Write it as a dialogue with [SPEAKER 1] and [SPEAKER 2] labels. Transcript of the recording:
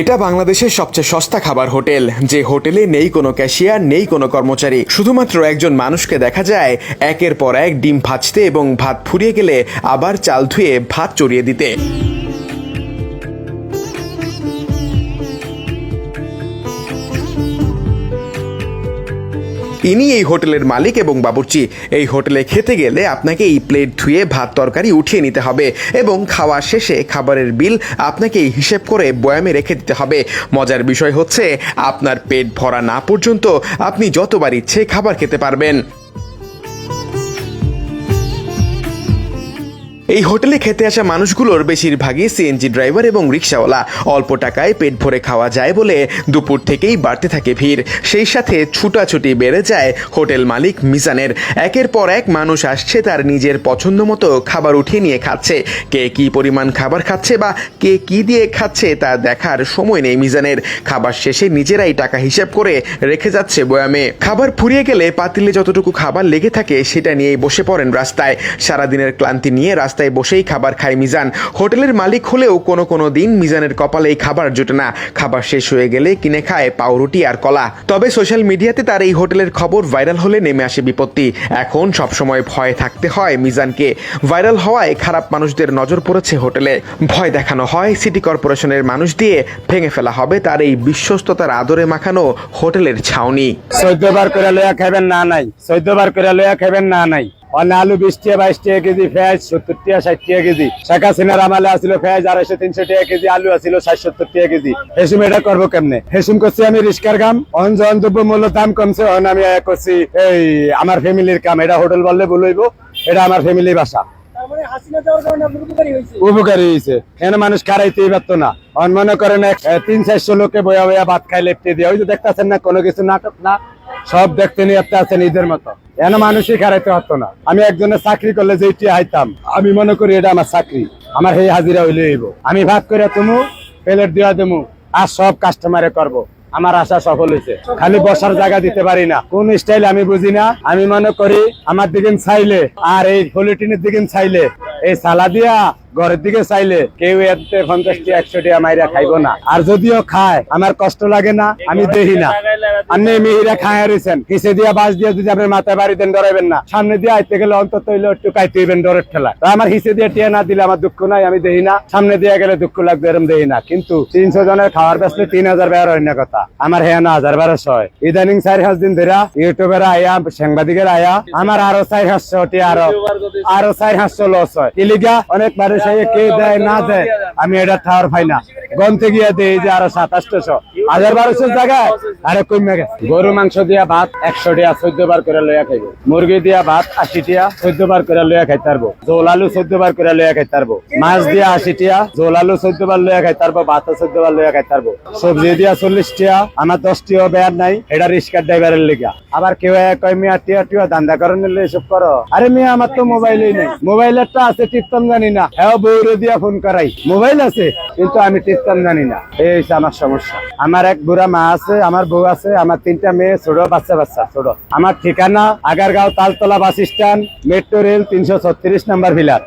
[SPEAKER 1] এটা বাংলাদেশের সবচেয়ে সস্তা খাবার হোটেল, যে হোটেলে নেই কোনো ক্যাশিয়ার, নেই কোনো কর্মচারী, শুধুমাত্র একজন মানুষকে দেখা যায় একের পর এক ডিম ভাজতে এবং ভাত ফুরিয়ে গেলে আবার চাল ধুয়ে ভাত চড়িয়ে দিতে। ইনি এই হোটেলের মালিক এবং বাবুর্চি। এই হোটেলে খেতে গেলে আপনাকে এই প্লেট ধুয়ে ভাত তরকারি উঠিয়ে নিতে হবে এবং খাওয়া শেষে খাবারের বিল আপনাকে এই হিসেব করে বয়ামে রেখে দিতে হবে। মজার বিষয় হচ্ছে, আপনার পেট ভরা না পর্যন্ত আপনি যতবার ইচ্ছে খাবার খেতে পারবেন। এই হোটেলে খেতে আসা মানুষগুলোর বেশিরভাগই সিএনজি ড্রাইভার এবং রিক্সাওয়ালা। অল্প টাকায় পেট ভরে খাওয়া যায় বলে দুপুর থেকেই বাড়তে থাকে ভিড়। সেই সাথে ছুটাছুটি বেড়ে যায় হোটেল মালিক মিজানের। একের পর এক মানুষ আসছে তার নিজের পছন্দ মতো খাবার উঠিয়ে নিয়ে খাচ্ছে। কে কি পরিমাণ খাবার খাচ্ছে বা কে কি দিয়ে খাচ্ছে তা দেখার সময় নেই মিজানের। খাবার শেষে নিজেরাই টাকা হিসাব করে রেখে যাচ্ছে বয়ামে। খাবার ফুরিয়ে গেলে পাতিলে যতটুকু খাবার লেগে থাকে সেটা নিয়েই বসে পড়েন রাস্তায়। সারাদিনের ক্লান্তি নিয়ে রাস্তায় বসেই খাবার খায় মিজান। হোটেলের মালিক হলেও কোনো দিন মিজানের কপালে এই খাবার জোটে না। খাবার শেষ হয়ে গেলে কিনে খায় পাউরুটি আর কলা। তবে সোশ্যাল মিডিয়াতে তার এই হোটেলের খবর ভাইরাল হলে নেমে আসে বিপত্তি। এখন সবসময় ভয়ে থাকতে হয় মিজানকে। ভাইরাল হওয়ায় খারাপ মানুষদের নজর পড়েছে হোটেলে। ভয় দেখানো হয় সিটি কর্পোরেশনের মানুষ দিয়ে ভেঙে ফেলা হবে তার এই বিশ্বস্ততার আদরে মাখানো হোটেলের ছাউনি।
[SPEAKER 2] 14 বার করে লয়া খাবেন না নাই, 14 বার করে লয়া খাবেন না নাই। অন্য আলু 20 টাকা 22 টাকা কেজি, পেঁয়াজ 70 টাকা 60 টাকা কেজি। শেখ হাসিনার আমলে আসছিল পেঁয়াজ 250-300 টাকা কেজি, আলু আসছিল 60-70 টাকা কেজি। হেসুম এটা করবো কেমনে? হেসুম করছি আমি রিস্কার কাম। অঞ্জন দ্রব্য মূল্য দাম কমছে, আমি করছি এই আমার ফ্যামিলির কাম। এটা হোটেল বললে ভুল হইব, এটা আমার ফ্যামিলির বাসা। উপকারী হয়েছে, এখানে মানুষ খারাইতেই পারতো না। মনে করেন 300-400 লোকে বয়া বয়া ভাত খাই লেপটে দিয়ে, ওই যে দেখতেছেন না কোনো কিছু নাটক না, সব দেখতে নিয়ে আছেন ঈদের মতো। এন মানুষই খারাইতে পারতো না। আমি একজনের চাকরি করলে যেটি হাইতাম, আমি মনে করি এটা আমার চাকরি, আমার সেই হাজিরা হইলে হইব। আমি ভাত করে তুমু, প্লেট দিয়া দেবো, আর সব কাস্টমারে করবো। আমার আশা সফল হয়েছে। খালি বসার জায়গা দিতে পারি না, কোন স্টাইল আমি বুঝি না। আমি মনে করি আমার দিকে চাইলে আর এই পলিটিনের দিকে চাইলে, এই সালা দিয়া ঘরের দিকে চাইলে কেউ 50-100 টাকা মাইরা খাইবো না। আর যদিও খায় আমার কষ্ট লাগে না, আমি দেখি না। আপনি মিহিরা খায় রয়েছেন, কিসে দিয়া বাস দিয়ে যদি আপনার মাথায় বাড়ি দেন ডরাইবেন না। সামনে দিয়ে আইতে গেলে অন্তত হইলে একটু কাইতে হইবেন ডরের ঠেলা। আমার হিসে দিয়ে টিয়া না দিলে আমার দুঃখ নাই, আমি দেখি না। সামনে দিয়ে গেলে দুঃখ লাগবে এরম দেখি না। কিন্তু 300 জনের খাওয়ার বেসলে 3000 বের হয় না কথা। আমার হ্যাঁ না 1200 হয়। ইদানিং 4-5 দিন ধরে ইউটিউবের আয়া, সাংবাদিকের আয়া, আমার আরো 400 টি আরো 400 লস হয়। ইলিগা অনেক মানুষ কে দেয় না দেয়, আমি এটা ঠাওয়ার পাই না। গন্তে গিয়ে দেয় যে আরো 700-800, 1200 জায়গায় আরে কমে গেছে। গরু মাংস দিয়া ভাত 100 টাকা 14 বার করে লইয়া খাইব। মুরগি দিয়া ভাত 80 টাকা 14 বার করে লইয়া খাইতে পারবো। জোল আলু 14 বার করে লইয়া খাইতে পারবো। মাছ দিয়া 80 টাকা, জোল আলু 14 বার লইয়া খাইতে পারবো, ভাত 14 বার লইয়া খাইতে পারবো। সবজি দিয়া 40 টাকা, আমার 10 টাকা বেয়ার নাই, এটা রিস্কার ড্রাইভারের লেগা। আবার কেউ কয় মিয়া টিয়া দান্দা করেন নিলে এসব করো। আরে মিয়া আমার তো মোবাইলই নেই, মোবাইলেরটা আছে টিপতাম জানি না। হ্যাঁ বউরে দিয়া ফোন করাই, মোবাইল আছে কিন্তু আমি টিপতাম জানি না। এই হচ্ছে আমার সমস্যা। আমার এক বুড়া মা আছে, আমার বউ আছে, আমার 3টা মেয়ে, ছোট বাচ্চা ছোট। আমার ঠিকানা Agargaon Taltala bus stand, metro rail 336 number ভিলার।